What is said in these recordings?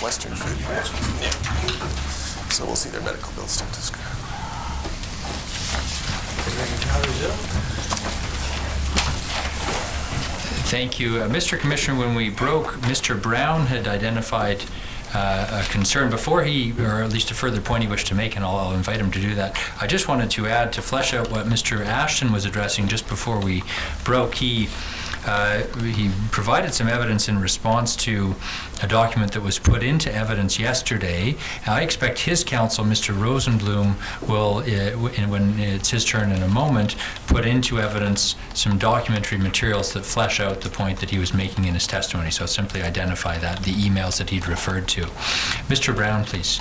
Western Food. Yeah. So we'll see their medical bills too. Thank you. Mr. Commissioner, when we broke, Mr. Brown had identified a concern before he, or at least a further point he wished to make, and I'll invite him to do that. I just wanted to add, to flesh out what Mr. Ashton was addressing just before we broke. He provided some evidence in response to a document that was put into evidence yesterday. I expect his counsel, Mr. Rosenblum, will, when it's his turn in a moment, put into evidence some documentary materials that flesh out the point that he was making in his testimony. So simply identify that, the emails that he'd referred to. Mr. Brown, please.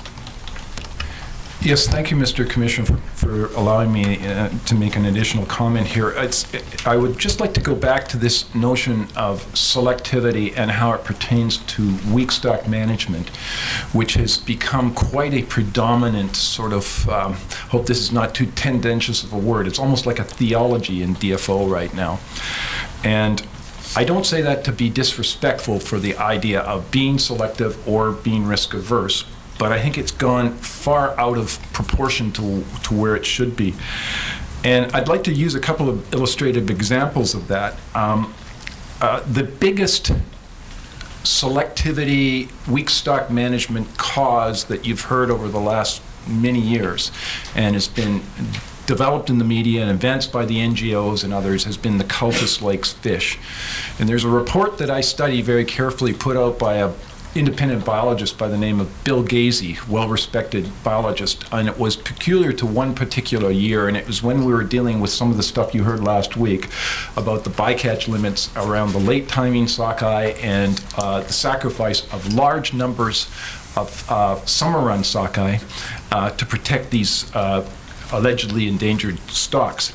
Yes, thank you, Mr. Commissioner, for allowing me to make an additional comment here. I would just like to go back to this notion of selectivity and how it pertains to weak stock management, which has become quite a predominant sort of, hope this is not too tendentious of a word, it's almost like a theology in DFO right now. And I don't say that to be disrespectful for the idea of being selective or being risk averse, but I think it's gone far out of proportion to where it should be. And I'd like to use a couple of illustrative examples of that. The biggest selectivity, weak stock management cause that you've heard over the last many years and has been developed in the media and advanced by the NGOs and others has been the Cultus Lakes fish. And there's a report that I study very carefully put out by a independent biologist by the name of Bill Gazy, well-respected biologist, and it was peculiar to one particular year, and it was when we were dealing with some of the stuff you heard last week about the bycatch limits around the late timing sockeye and the sacrifice of large numbers of summer run sockeye to protect these allegedly endangered stocks.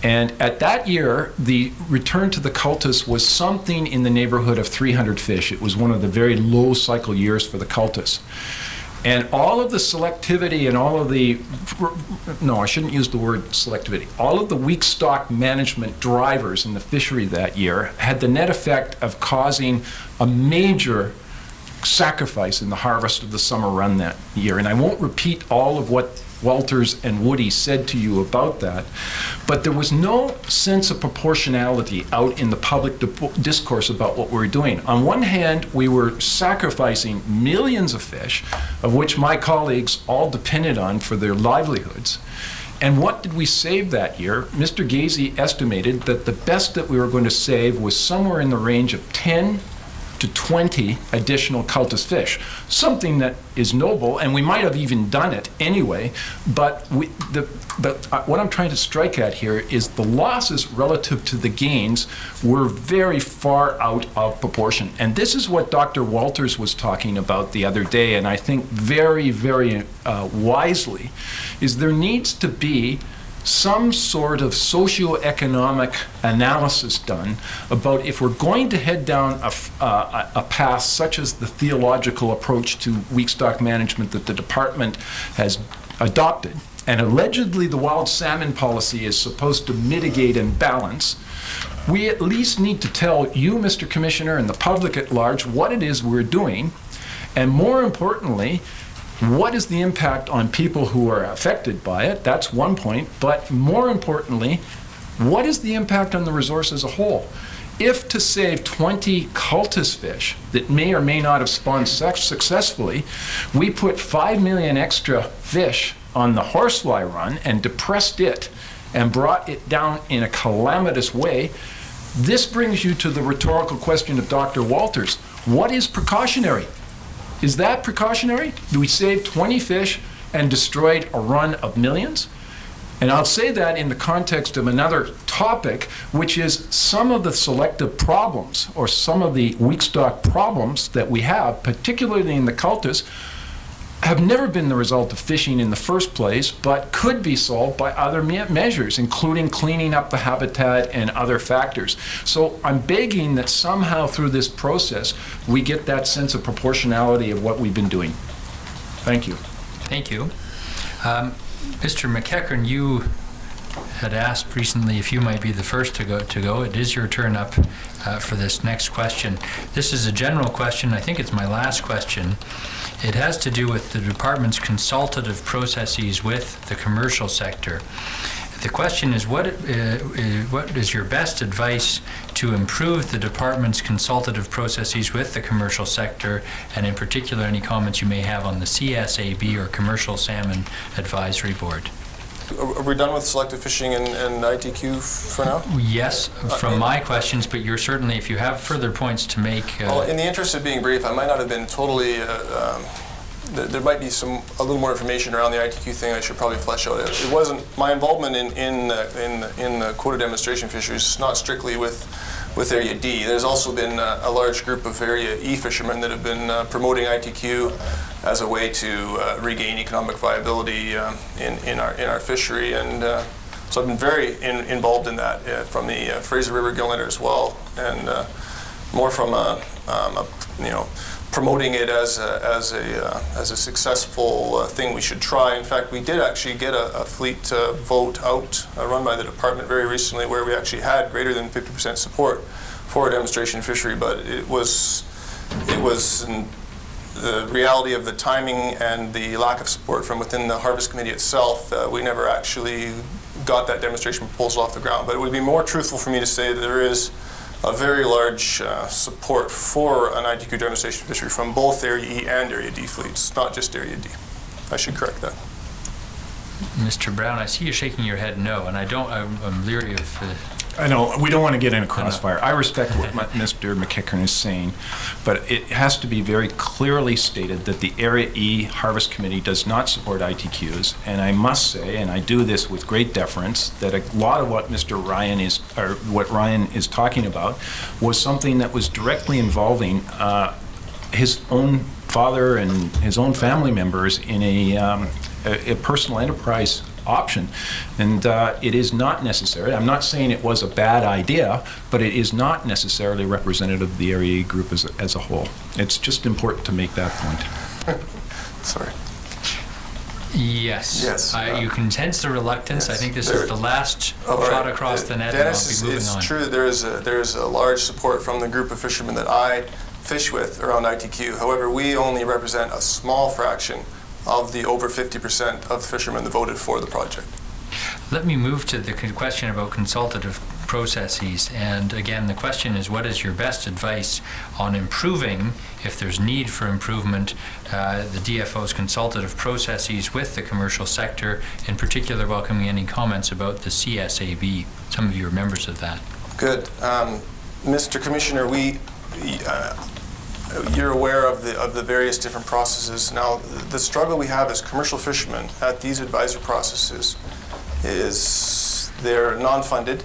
And at that year, the return to the cultus was something in the neighborhood of 300 fish. It was one of the very low cycle years for the cultus. And all of the selectivity and all of the, no, I shouldn't use the word selectivity, all of the weak stock management drivers in the fishery that year had the net effect of causing a major sacrifice in the harvest of the summer run that year. And I won't repeat all of what Walters and Woody said to you about that, but there was no sense of proportionality out in the public discourse about what we were doing. On one hand, we were sacrificing millions of fish, of which my colleagues all depended on for their livelihoods. And what did we save that year? Mr. Gazy estimated that the best that we were going to save was somewhere in the range of 10 to 20 additional cultus fish, something that is noble, and we might have even done it anyway, but what I'm trying to strike at here is the losses relative to the gains were very far out of proportion. And this is what Dr. Walters was talking about the other day, and I think very, very wisely, is there needs to be some sort of socioeconomic analysis done about if we're going to head down a path such as the theological approach to weak stock management that the department has adopted, and allegedly the wild salmon policy is supposed to mitigate and balance, we at least need to tell you, Mr. Commissioner, and the public at large what it is we're doing, and more importantly, what is the impact on people who are affected by it? That's one point. But more importantly, what is the impact on the resource as a whole? If to save 20 cultus fish that may or may not have spawned successfully, we put 5 million extra fish on the horsefly run and depressed it and brought it down in a calamitous way, this brings you to the rhetorical question of Dr. Walters. What is precautionary? Is that precautionary? Do we save 20 fish and destroyed a run of millions? And I'll say that in the context of another topic, which is some of the selective problems or some of the weak stock problems that we have, particularly in the cultus, have never been the result of fishing in the first place, but could be solved by other measures, including cleaning up the habitat and other factors. So I'm begging that somehow through this process, we get that sense of proportionality of what we've been doing. Thank you. Thank you. Mr. McEachern, you had asked recently if you might be the first to go. It is your turn up for this next question. This is a general question. I think it's my last question. It has to do with the department's consultative processes with the commercial sector. The question is, what is your best advice to improve the department's consultative processes with the commercial sector, and in particular, any comments you may have on the CSAB or Commercial Salmon Advisory Board? Are we done with selective fishing and ITQ for now? Yes, from my questions, but you're certainly, if you have further points to make. Well, in the interest of being brief, I might not have been totally. There might be a little more information around the ITQ thing I should probably flesh out. It wasn't my involvement in the quota demonstration fisheries, not strictly with Area D. There's also been a large group of Area E fishermen that have been promoting ITQ as a way to regain economic viability in our fishery, and so I've been very involved in that from the Fraser River Gillnetter as well, and more from promoting it as a successful thing we should try. In fact, we did actually get a fleet vote out run by the department very recently, where we actually had greater than 50% support for a demonstration fishery, but it was the reality of the timing and the lack of support from within the Harvest Committee itself. We never actually got that demonstration proposal off the ground. But it would be more truthful for me to say that there is a very large support for an ITQ demonstration fishery from both Area E and Area D fleets, not just Area D. I should correct that. Mr. Brown, I see you shaking your head no, and I'm leery of... I know, we don't want to get in a crossfire. I respect what Mr. McEachern is saying, but it has to be very clearly stated that the Area E Harvest Committee does not support ITQs, and I must say, and I do this with great deference, that a lot of what what Ryan is talking about was something that was directly involving his own father and his own family members in a personal enterprise option, and it is not necessary. I'm not saying it was a bad idea, but it is not necessarily representative of the Area E group as a whole. It's just important to make that point. Sorry. Yes. Yes. You can sense the reluctance. Yes. I think this is the last shot across the net, Dennis, and I'll be moving on. it's true that there is a large support from the group of fishermen that I fish with around ITQ. However, we only represent a small fraction of the over 50% of fishermen that voted for the project. Let me move to the question about consultative processes. And again, the question is, what is your best advice on improving, if there's need for improvement, the DFO's consultative processes with the commercial sector, in particular welcoming any comments about the CSAB. Some of you are members of that. Good. Mr. Commissioner, you're aware of the various different processes. Now, the struggle we have as commercial fishermen at these advisory processes is they're non-funded.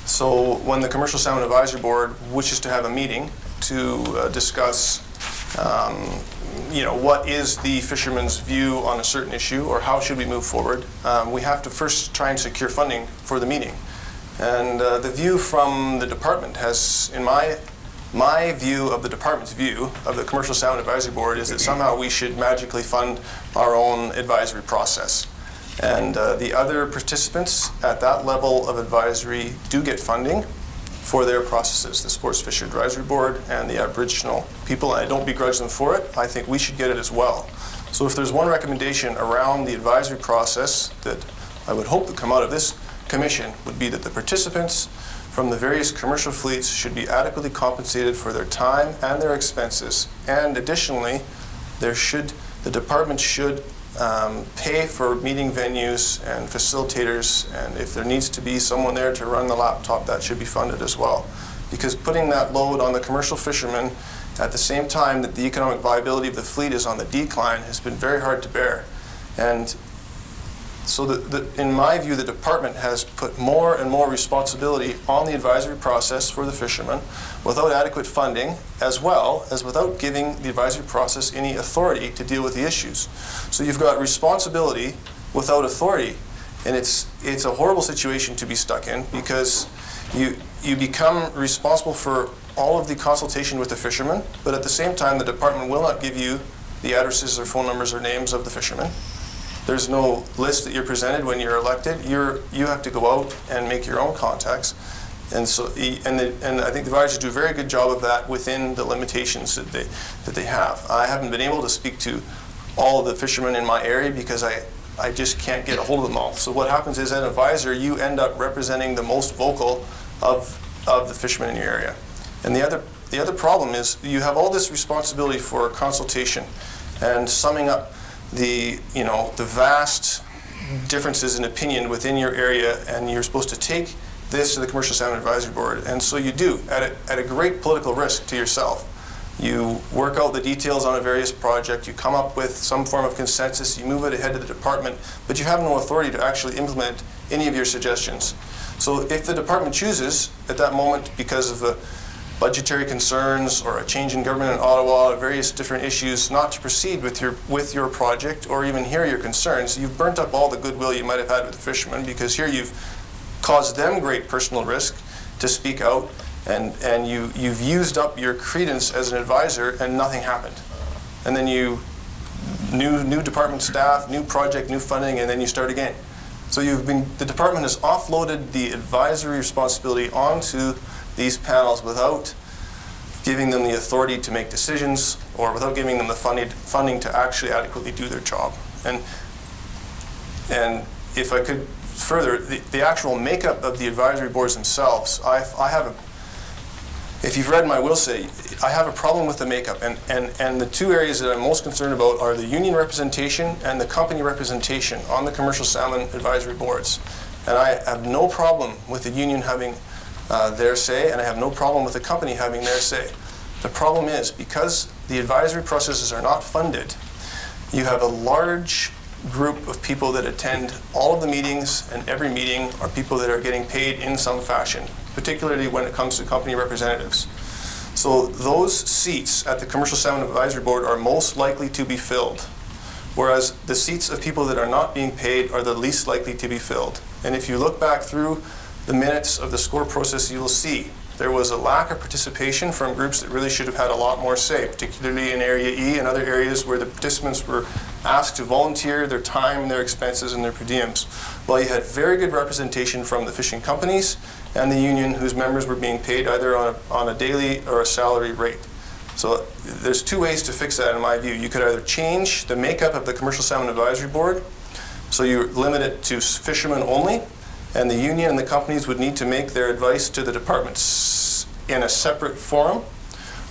So when the Commercial Salmon Advisory Board wishes to have a meeting to discuss what is the fisherman's view on a certain issue, or how should we move forward, we have to first try and secure funding for the meeting. And the view from the department has, in my view of the department's view of the Commercial Salmon Advisory Board, is that somehow we should magically fund our own advisory process. And the other participants at that level of advisory do get funding for their processes, the Sports Fishery Advisory Board and the Aboriginal people, and I don't begrudge them for it. I think we should get it as well. So if there's one recommendation around the advisory process that I would hope to come out of this commission, would be that the participants from the various commercial fleets should be adequately compensated for their time and their expenses. And additionally, the department should pay for meeting venues and facilitators, and if there needs to be someone there to run the laptop, that should be funded as well. Because putting that load on the commercial fishermen at the same time that the economic viability of the fleet is on the decline has been very hard to bear. And so in my view, the department has put more and more responsibility on the advisory process for the fishermen without adequate funding, as well as without giving the advisory process any authority to deal with the issues. So you've got responsibility without authority, and it's a horrible situation to be stuck in, because you become responsible for all of the consultation with the fishermen, but at the same time the department will not give you the addresses or phone numbers or names of the fishermen. There's no list that you're presented when you're elected. You have to go out and make your own contacts. And so, and I think the advisors do a very good job of that within the limitations that they have. I haven't been able to speak to all of the fishermen in my area because I just can't get a hold of them all. So what happens is, as an advisor, you end up representing the most vocal of the fishermen in your area. And the other problem is you have all this responsibility for consultation and summing up the vast differences in opinion within your area, and you're supposed to take this to the Commercial Salmon Advisory Board, and so you do at a great political risk to yourself. You work out the details on a various project, you come up with some form of consensus, you move it ahead to the department, but you have no authority to actually implement any of your suggestions. So if the department chooses at that moment, because of budgetary concerns or a change in government in Ottawa, various different issues, not to proceed with your project or even hear your concerns, you've burnt up all the goodwill you might have had with the fishermen, because here you've caused them great personal risk to speak out, and you've used up your credence as an advisor, and nothing happened. And then new department staff, new project, new funding, and then you start again. So the department has offloaded the advisory responsibility onto these panels without giving them the authority to make decisions, or without giving them the funding to actually adequately do their job. And if I could further, the actual makeup of the advisory boards themselves, if you've read my will say, I have a problem with the makeup, and the two areas that I'm most concerned about are the union representation and the company representation on the Commercial Salmon Advisory Boards. And I have no problem with the union having their say, and I have no problem with the company having their say. The problem is, because the advisory processes are not funded, you have a large group of people that attend all of the meetings, and every meeting are people that are getting paid in some fashion, particularly when it comes to company representatives. So those seats at the Commercial Salmon Advisory Board are most likely to be filled, whereas the seats of people that are not being paid are the least likely to be filled. And if you look back through the minutes of the score process, you will see there was a lack of participation from groups that really should have had a lot more say, particularly in Area E and other areas where the participants were asked to volunteer their time, their expenses, and their per diems. Well, you had very good representation from the fishing companies and the union, whose members were being paid either on a daily or a salary rate. So there's two ways to fix that in my view. You could either change the makeup of the Commercial Salmon Advisory Board, so you limit it to fishermen only, and the union and the companies would need to make their advice to the departments in a separate forum,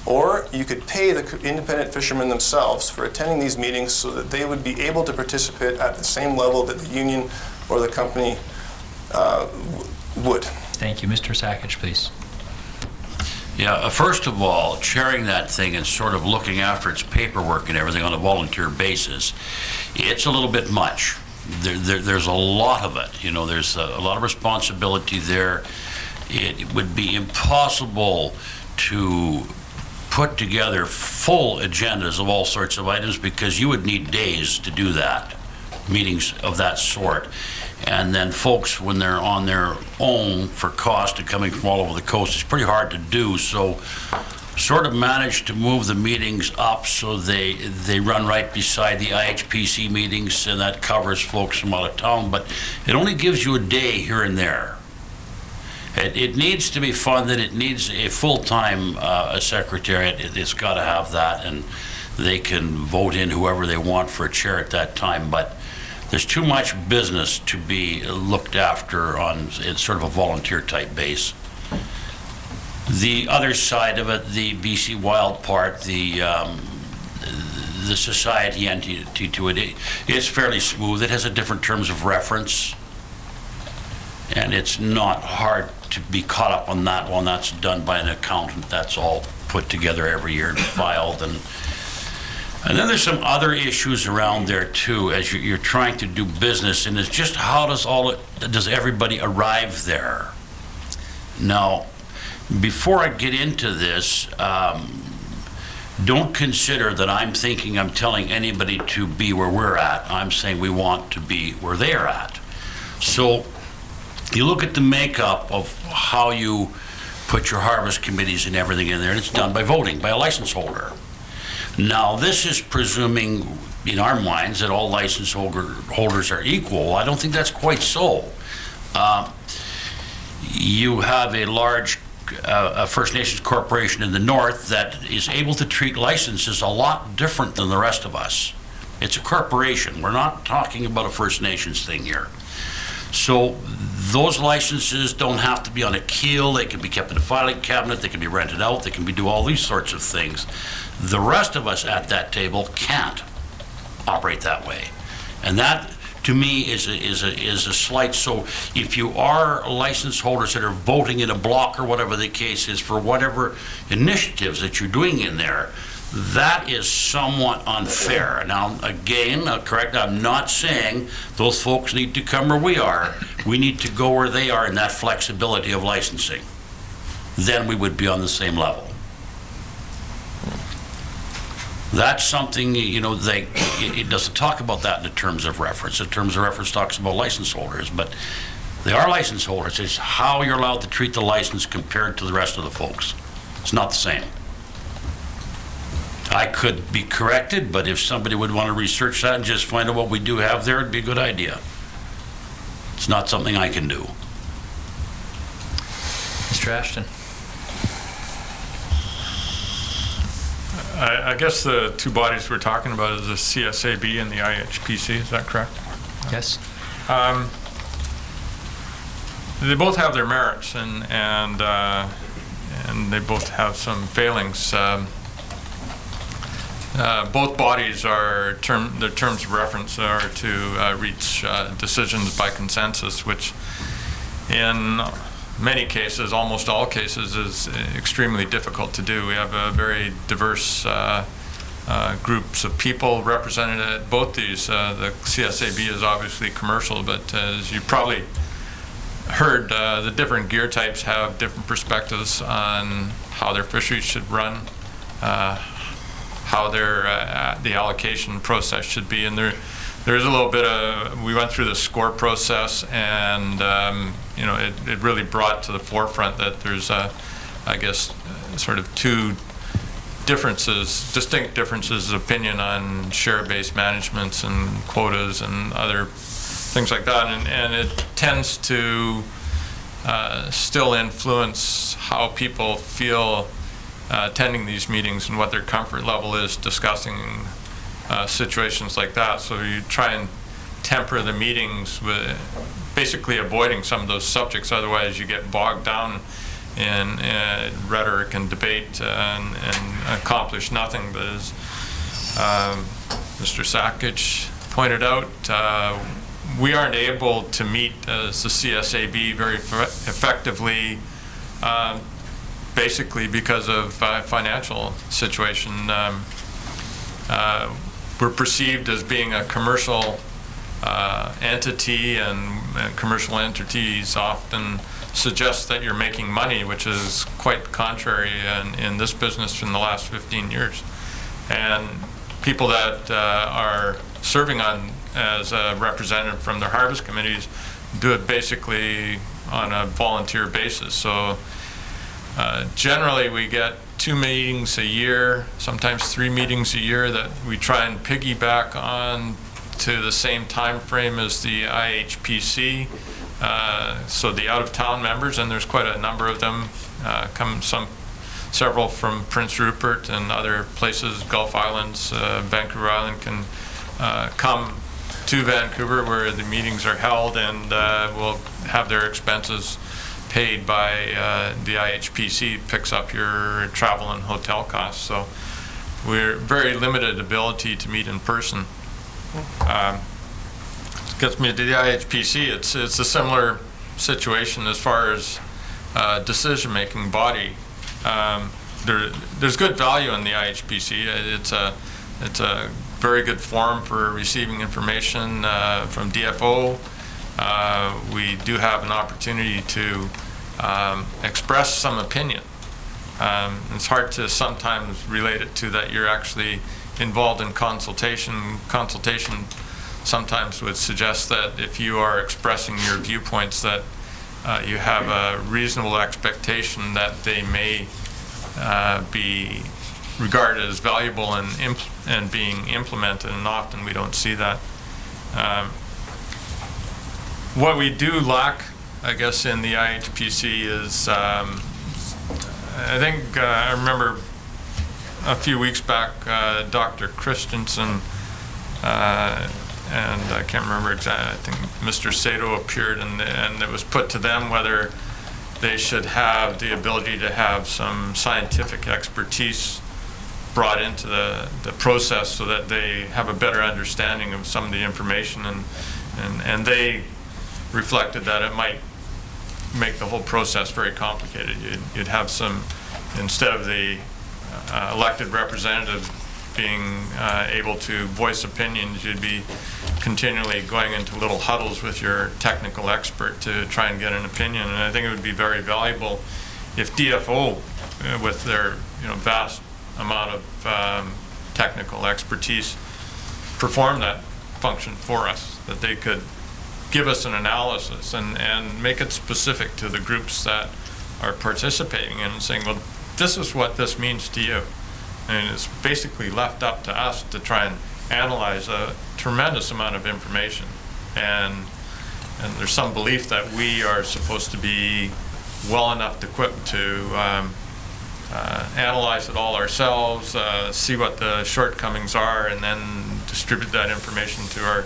or you could pay the independent fishermen themselves for attending these meetings so that they would be able to participate at the same level that the union or the company would. Thank you. Mr. Sakich, please. Yeah, first of all, chairing that thing and sort of looking after its paperwork and everything on a volunteer basis, it's a little bit much. There's a lot of it. You know, there's a lot of responsibility there. It would be impossible to put together full agendas of all sorts of items, because you would need days to do that, meetings of that sort. And then folks, when they're on their own for cost and coming from all over the coast, it's pretty hard to do. So sort of managed to move the meetings up so they run right beside the IHPC meetings, and that covers folks from out of town, but it only gives you a day here and there. It needs to be funded. It needs a full-time secretariat. It's got to have that, and they can vote in whoever they want for a chair at that time, but there's too much business to be looked after on sort of a volunteer type base. The other side of it, the BC Wild part, the society entity to it, it's fairly smooth. It has a different terms of reference, and it's not hard to be caught up on that one. That's done by an accountant. That's all put together every year and filed. And then there's some other issues around there too, as you're trying to do business, and it's just how does everybody arrive there? Now, before I get into this, don't consider that I'm telling anybody to be where we're at. I'm saying we want to be where they're at. So you look at the makeup of how you put your harvest committees and everything in there, and it's done by voting by a license holder. Now, this is presuming, in our minds, that all license holders are equal. I don't think that's quite so. You have a large First Nations corporation in the north that is able to treat licenses a lot different than the rest of us. It's a corporation. We're not talking about a First Nations thing here. So those licenses don't have to be on a keel. They can be kept in a filing cabinet. They can be rented out. They can do all these sorts of things. The rest of us at that table can't operate that way. And that, to me, is a slight. So if you are license holders that are voting in a block or whatever the case is for whatever initiatives that you're doing in there, that is somewhat unfair. Now, again, correct, I'm not saying those folks need to come where we are. We need to go where they are in that flexibility of licensing. Then we would be on the same level. That's something, you know, it doesn't talk about that in the terms of reference. The terms of reference talks about license holders, but they are license holders. It's how you're allowed to treat the license compared to the rest of the folks. It's not the same. I could be corrected, but if somebody would want to research that and just find out what we do have there, it'd be a good idea. It's not something I can do. Mr. Ashton. I guess the two bodies we're talking about is the CSAB and the IHPC, is that correct? Yes. They both have their merits, and they both have some failings. Both bodies are their terms of reference are to reach decisions by consensus, which in many cases, almost all cases, is extremely difficult to do. We have a very diverse groups of people represented at both these. The CSAB is obviously commercial, but as you probably heard, the different gear types have different perspectives on how their fisheries should run, how their the allocation process should be, and there's a little bit of, we went through the score process, and you know, it really brought to the forefront that there's I guess sort of two differences, distinct differences of opinion on share-based managements and quotas and other things like that, and it tends to still influence how people feel attending these meetings and what their comfort level is discussing situations like that. So you try and temper the meetings with basically avoiding some of those subjects, otherwise you get bogged down in rhetoric and debate and accomplish nothing. But as Mr. Sakich pointed out, we aren't able to meet as the CSAB very effectively, basically because of financial situation. We're perceived as being a commercial entity, and commercial entities often suggest that you're making money, which is quite contrary in this business in the last 15 years. And people that are serving on as a representative from their harvest committees do it basically on a volunteer basis. So generally we get 2 meetings a year, sometimes 3 meetings a year, that we try and piggyback on to the same time frame as the IHPC. So the out-of-town members, and there's quite a number of them, several from Prince Rupert and other places, Gulf Islands, Vancouver Island, can come to Vancouver where the meetings are held, and will have their expenses paid by the IHPC, picks up your travel and hotel costs. So we're very limited ability to meet in person. Gets me to the IHPC. It's a similar situation as far as decision-making body. There's good value in the IHPC. It's a very good forum for receiving information from DFO. We do have an opportunity to express some opinion. It's hard to sometimes relate it to that you're actually involved in consultation. Consultation sometimes would suggest that if you are expressing your viewpoints, that you have a reasonable expectation that they may be regarded as valuable and being implemented, and often we don't see that. What we do lack, I guess, in the IHPC is, I think, I remember a few weeks back, Dr. Christensen, and I can't remember exactly, I think Mr. Sato appeared, and it was put to them whether they should have the ability to have some scientific expertise brought into the process so that they have a better understanding of some of the information, and they reflected that it might make the whole process very complicated. You'd have some, instead of the elected representative being able to voice opinions, you'd be continually going into little huddles with your technical expert to try and get an opinion. And I think it would be very valuable if DFO, with their vast amount of technical expertise, performed that function for us, that they could give us an analysis and make it specific to the groups that are participating in, and saying, well, this is what this means to you. And it's basically left up to us to try and analyze a tremendous amount of information. And there's some belief that we are supposed to be well enough equipped to analyze it all ourselves, see what the shortcomings are, and then distribute that information to our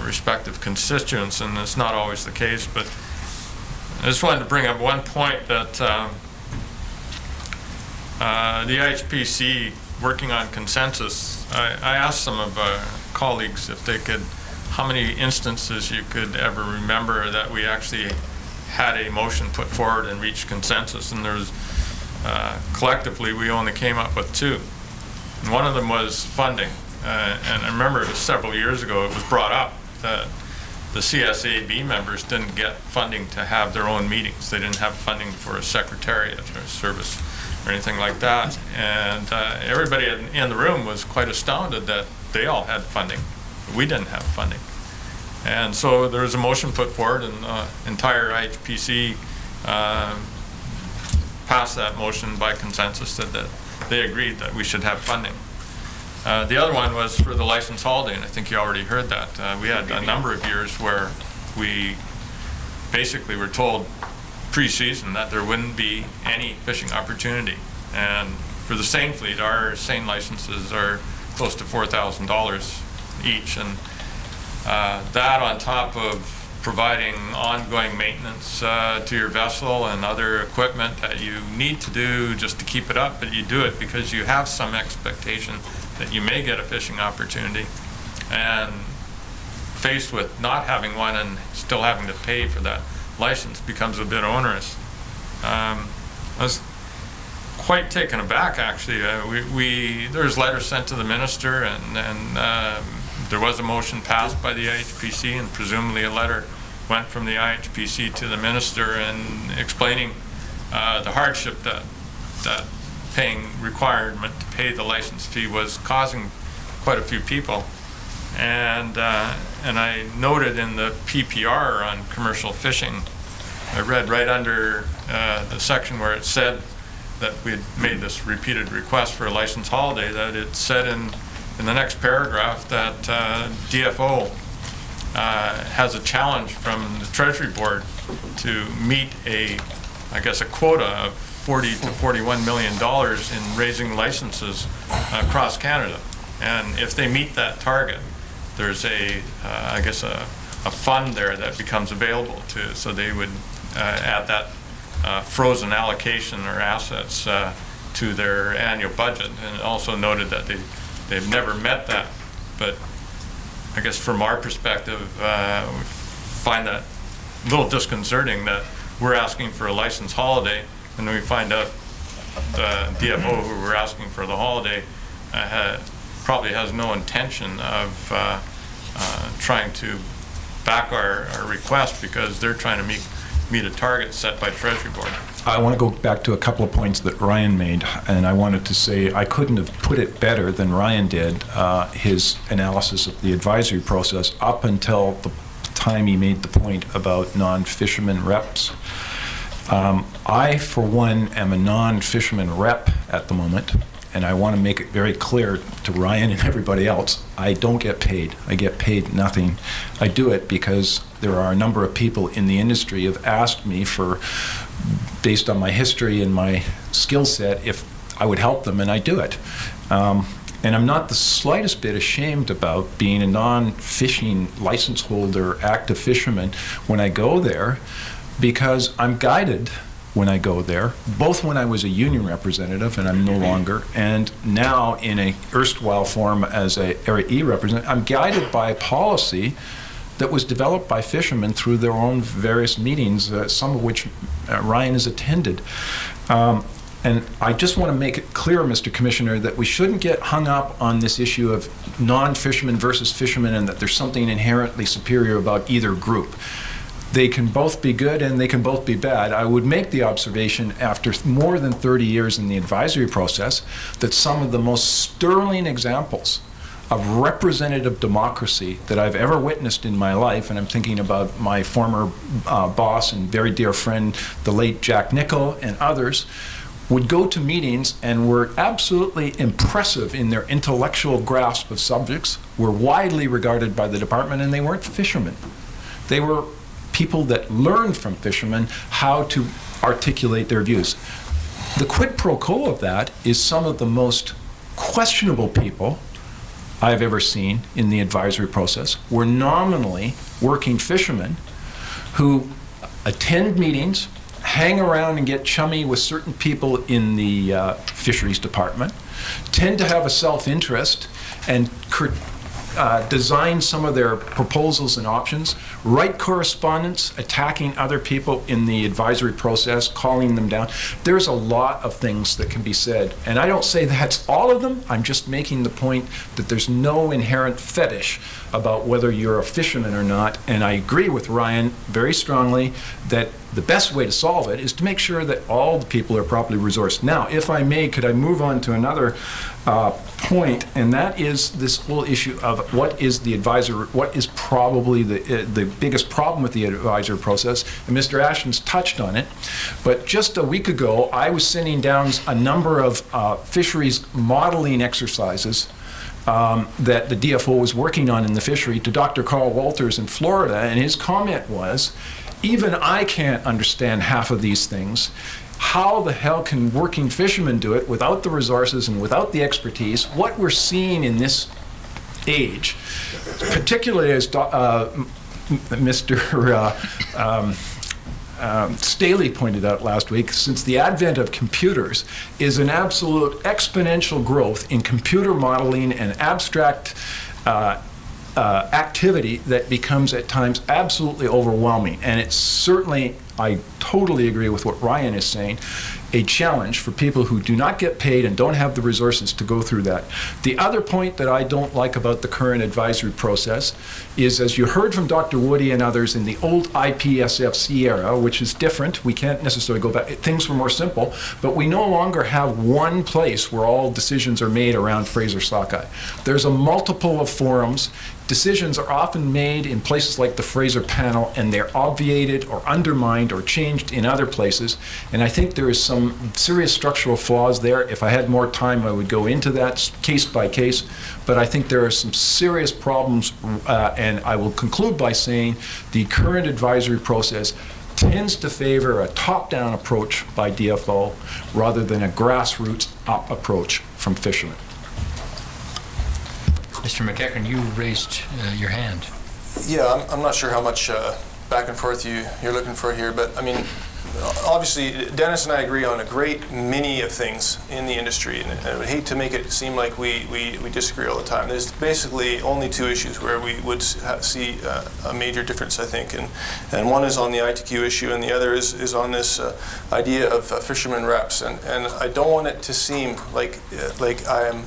respective constituents. And it's not always the case. But I just wanted to bring up one point that the IHPC, working on consensus, I asked some of colleagues if they could, how many instances you could ever remember that we actually had a motion put forward and reached consensus, and there was, collectively, we only came up with 2. And one of them was funding. And I remember several years ago it was brought up that the CSAB members didn't get funding to have their own meetings. They didn't have funding for a secretariat or a service or anything like that. And everybody in the room was quite astounded that they all had funding. We didn't have funding. And so there was a motion put forward, and the entire IHPC passed that motion by consensus, that they agreed that we should have funding. The other one was for the license holiday, and I think you already heard that. We had a number of years where we basically were told pre-season that there wouldn't be any fishing opportunity. And for the seine fleet, our seine licenses are close to $4,000 each. And that, on top of providing ongoing maintenance to your vessel and other equipment that you need to do just to keep it up, but you do it because you have some expectation that you may get a fishing opportunity, and faced with not having one and still having to pay for that license becomes a bit onerous. I was quite taken aback, actually. There's letters sent to the minister, and there was a motion passed by the IHPC, and presumably a letter went from the IHPC to the minister and explaining the hardship that paying requirement to pay the license fee was causing quite a few people. And I noted in the PPR on commercial fishing, I read right under the section where it said that we had made this repeated request for a license holiday, that it said in the next paragraph that DFO has a challenge from the Treasury Board to meet a quota of $40 to $41 million in raising licenses across Canada. And if they meet that target, there's a fund there that becomes available so they would add that frozen allocation or assets to their annual budget. And it also noted that they've never met that. But I guess from our perspective, we find that a little disconcerting that we're asking for a license holiday, and then we find out the DFO who we're asking for the holiday probably has no intention of trying to back our request, because they're trying to meet a target set by Treasury Board. I want to go back to a couple of points that Ryan made, and I wanted to say I couldn't have put it better than Ryan did, his analysis of the advisory process up until the time he made the point about non-fisherman reps. I, for one, am a non-fisherman rep at the moment, and I want to make it very clear to Ryan and everybody else, I don't get paid. I get paid nothing. I do it because there are a number of people in the industry who have asked me for, based on my history and my skill set, if I would help them, and I do it. And I'm not the slightest bit ashamed about being a non-fishing license holder, active fisherman when I go there, because I'm guided when I go there, both when I was a union representative, and I'm no longer, and now in a erstwhile form as a Area E representative. I'm guided by a policy that was developed by fishermen through their own various meetings, some of which Ryan has attended. And I just want to make it clear, Mr. Commissioner, that we shouldn't get hung up on this issue of non-fishermen versus fishermen and that there's something inherently superior about either group. They can both be good and they can both be bad. I would make the observation after more than 30 years in the advisory process that some of the most sterling examples of representative democracy that I've ever witnessed in my life, and I'm thinking about my former boss and very dear friend, the late Jack Nichol, and others, would go to meetings and were absolutely impressive in their intellectual grasp of subjects, were widely regarded by the department, and they weren't fishermen. They were people that learned from fishermen how to articulate their views. The quid pro quo of that is some of the most questionable people I've ever seen in the advisory process were nominally working fishermen who attend meetings, hang around and get chummy with certain people in the fisheries department, tend to have a self-interest and design some of their proposals and options, write correspondence attacking other people in the advisory process, calling them down. There's a lot of things that can be said, and I don't say that's all of them. I'm just making the point that there's no inherent fetish about whether you're a fisherman or not, and I agree with Ryan very strongly that the best way to solve it is to make sure that all the people are properly resourced. Now, if I may, could I move on to another point, and that is this whole issue of what is the advisor, what is probably the biggest problem with the advisor process, and Mr. Ashton's touched on it, but just a week ago, I was sending down a number of fisheries modeling exercises that the DFO was working on in the fishery to Dr. Carl Walters in Florida, and his comment was, even I can't understand half of these things. How the hell can working fishermen do it without the resources and without the expertise? What we're seeing in this age, particularly as Mr. Staley pointed out last week, since the advent of computers, is an absolute exponential growth in computer modeling and abstract activity that becomes at times absolutely overwhelming. And it's certainly, I totally agree with what Ryan is saying, a challenge for people who do not get paid and don't have the resources to go through that. The other point that I don't like about the current advisory process is, as you heard from Dr. Woody and others, in the old IPSFC era, which is different, we can't necessarily go back, things were more simple, but we no longer have one place where all decisions are made around Fraser Sockeye. There's a multiple of forums. Decisions are often made in places like the Fraser panel, and they're obviated or undermined or changed in other places. And I think there is some serious structural flaws there. If I had more time, I would go into that case by case. But I think there are some serious problems, and I will conclude by saying the current advisory process tends to favor a top-down approach by DFO rather than a grassroots-up approach from fishermen. Mr. McEachern, you raised your hand. Yeah, I'm not sure how much back and forth you're looking for here, but I mean, obviously, Dennis and I agree on a great many of things in the industry, and I would hate to make it seem like we disagree all the time. There's basically only two issues where we would see a major difference, I think, and one is on the ITQ issue, and the other is on this idea of fishermen reps, and I don't want it to seem like I am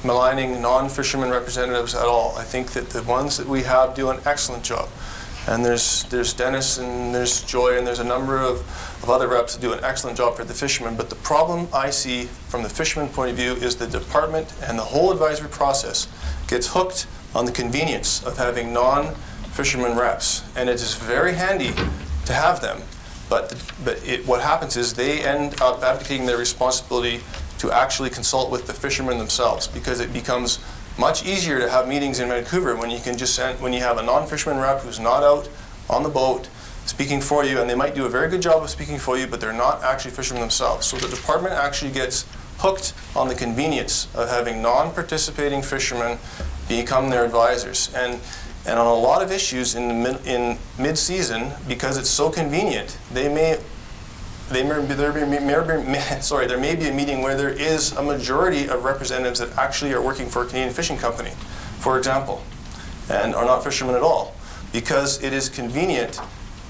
maligning non-fishermen representatives at all. I think that the ones that we have do an excellent job. And there's Dennis and there's Joy and there's a number of other reps that do an excellent job for the fishermen. But the problem I see from the fisherman point of view is the department and the whole advisory process gets hooked on the convenience of having non-fisherman reps. And it is very handy to have them. But what happens is they end up abdicating their responsibility to actually consult with the fishermen themselves, because it becomes much easier to have meetings in Vancouver when you can just when you have a non-fisherman rep who's not out on the boat speaking for you, and they might do a very good job of speaking for you, but they're not actually fishermen themselves. So the department actually gets hooked on the convenience of having non-participating fishermen become their advisors. And on a lot of issues in mid-season, because it's so convenient, there may be a meeting where there is a majority of representatives that actually are working for a Canadian Fishing Company, for example, and are not fishermen at all. Because it is convenient,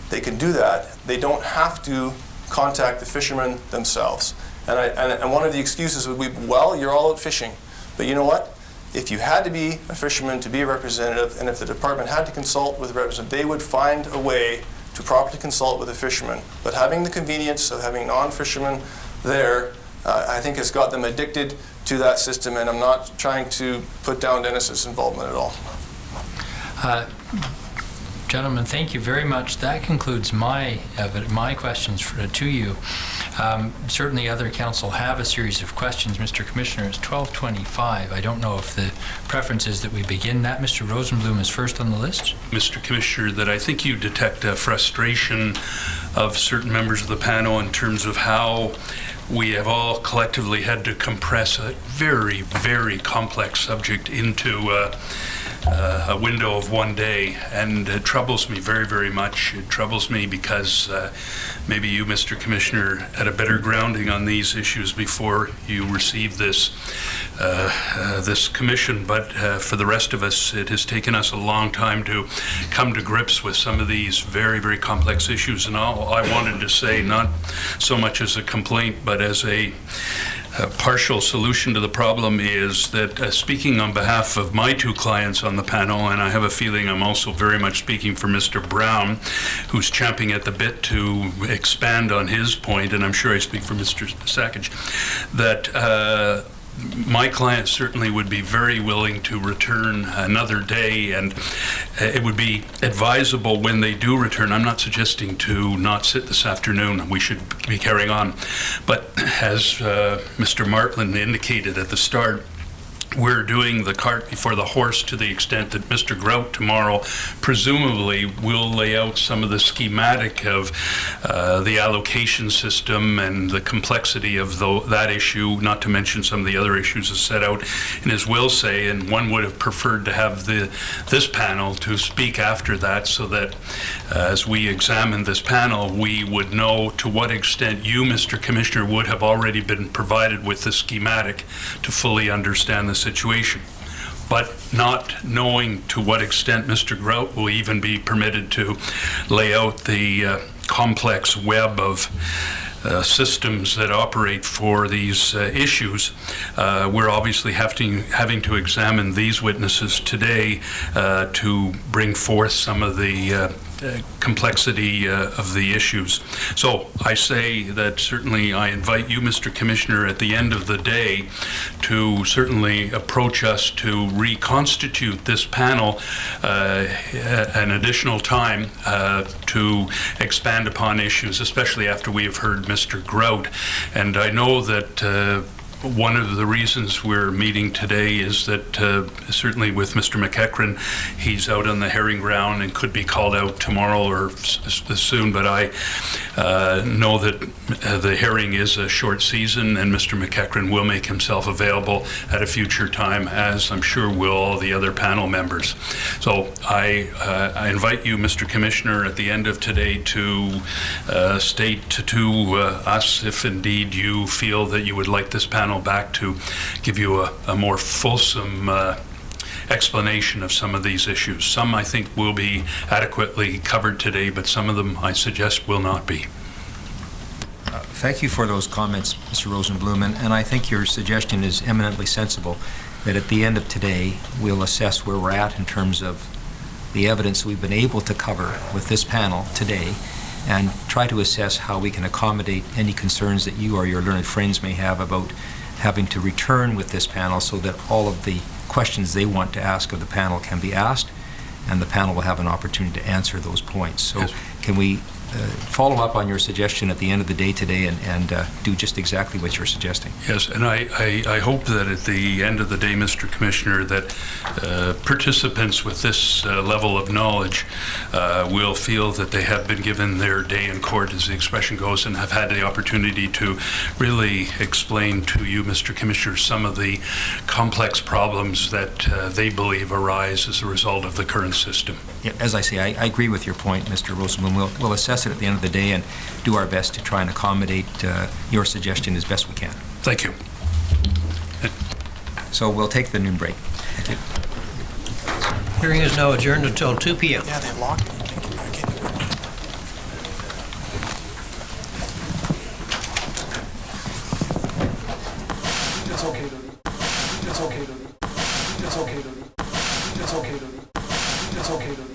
they can do that. They don't have to contact the fishermen themselves. And one of the excuses would be, well, you're all out fishing. But you know what? If you had to be a fisherman to be a representative, and if the department had to consult with a representative, they would find a way to properly consult with a fisherman. But having the convenience of having non-fishermen there, I think has got them addicted to that system, and I'm not trying to put down Dennis's involvement at all. Gentlemen, thank you very much. That concludes my questions to you. Certainly other council have a series of questions. Mr. Commissioner, it's 12:25. I don't know if the preference is that we begin that. Mr. Rosenblum is first on the list. Mr. Commissioner, that I think you detect a frustration of certain members of the panel in terms of how we have all collectively had to compress a very, very complex subject into a window of one day, and it troubles me very, very much. It troubles me because maybe you, Mr. Commissioner, had a better grounding on these issues before you received this this commission, but for the rest of us, it has taken us a long time to come to grips with some of these very, very complex issues. And all I wanted to say, not so much as a complaint, but as a partial solution to the problem, is that speaking on behalf of my two clients on the panel, and I have a feeling I'm also very much speaking for Mr. Brown, who's champing at the bit to expand on his point, and I'm sure I speak for Mr. Sakich, that my clients certainly would be very willing to return another day, and it would be advisable when they do return. I'm not suggesting to not sit this afternoon. We should be carrying on. But as Mr. Martland indicated at the start, we're doing the cart before the horse to the extent that Mr. Grout tomorrow presumably will lay out some of the schematic of the allocation system and the complexity of that issue, not to mention some of the other issues as set out in his will say, and one would have preferred to have this panel to speak after that, so that as we examine this panel, we would know to what extent you, Mr. Commissioner, would have already been provided with the schematic to fully understand the situation. But not knowing to what extent Mr. Grout will even be permitted to lay out the complex web of systems that operate for these issues, we're obviously having to examine these witnesses today to bring forth some of the complexity of the issues. So I say that certainly I invite you, Mr. Commissioner, at the end of the day to certainly approach us to reconstitute this panel an additional time to expand upon issues, especially after we have heard Mr. Grout. And I know that one of the reasons we're meeting today is that certainly with Mr. McEachran, he's out on the herring ground and could be called out tomorrow or soon, but I know that the herring is a short season, and Mr. McEachran will make himself available at a future time, as I'm sure will all the other panel members. So I invite you, Mr. Commissioner, at the end of today to state to us if indeed you feel that you would like this panel back to give you a more fulsome explanation of some of these issues. Some I think will be adequately covered today, but some of them I suggest will not be. Thank you for those comments, Mr. Rosenblum, and I think your suggestion is eminently sensible, that at the end of today we'll assess where we're at in terms of the evidence we've been able to cover with this panel today, and try to assess how we can accommodate any concerns that you or your learned friends may have about having to return with this panel, so that all of the questions they want to ask of the panel can be asked, and the panel will have an opportunity to answer those points. So yes. Can we follow up on your suggestion at the end of the day today and do just exactly what you're suggesting. Yes, and I hope that at the end of the day, Mr. Commissioner, that participants with this level of knowledge will feel that they have been given their day in court, as the expression goes, and have had the opportunity to really explain to you, Mr. Commissioner, some of the complex problems that they believe arise as a result of the current system. Yeah, as I say, I agree with your point, Mr. Rosenblum. We'll assess it at the end of the day and do our best to try and accommodate your suggestion as best we can. Thank you. So we'll take the noon break. Thank you. Hearing is now adjourned until 2 p.m. Yeah, they locked me. I can't do it. It's okay, Dodie. It's okay, Dodie. It's okay, Dodie. It's okay, Dodie. It's okay, Dodie.